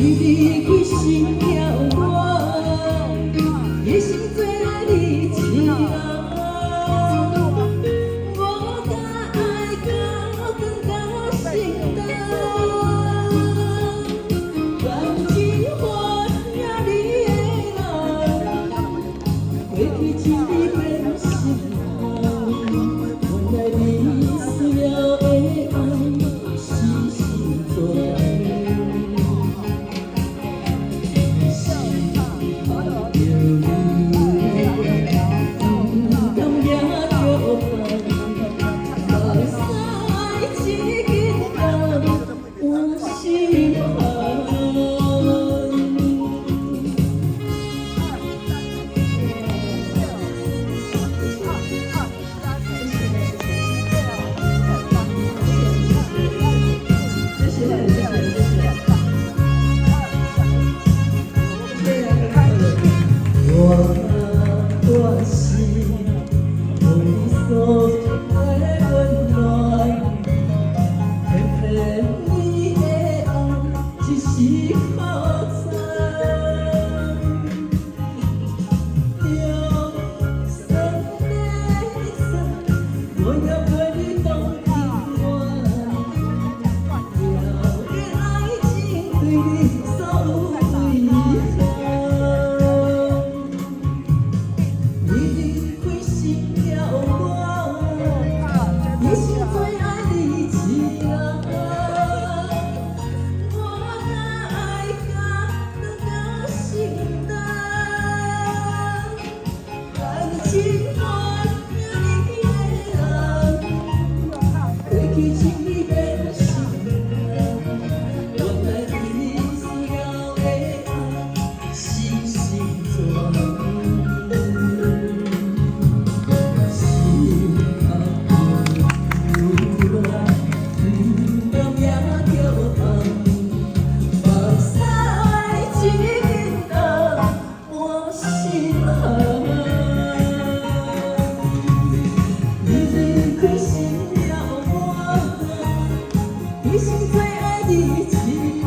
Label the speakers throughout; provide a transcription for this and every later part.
Speaker 1: 离开心了我，也是做你情人。我甲爱到更加心动，感情换了你的人，过去情已变心痛，原来你需要的爱是心酸。我是梦里所的温暖，偏偏你的爱只是可惨。就算你走，我也陪你到永远。了的爱情对你所有遗憾。你离开心了我，也是最爱你情人。我甲爱到更加心动，感情换了你的人，过去情已变心痛，原来你需要的爱是心酸。你是最爱的情人，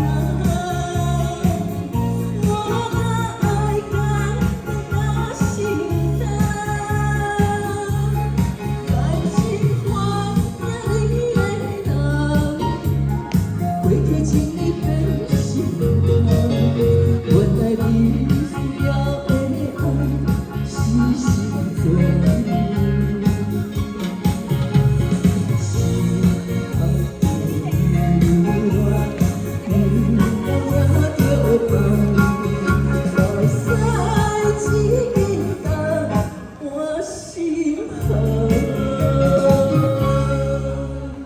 Speaker 1: 我甲爱到更加心痛，感情换了你的人，过去情已变心痛，原来你。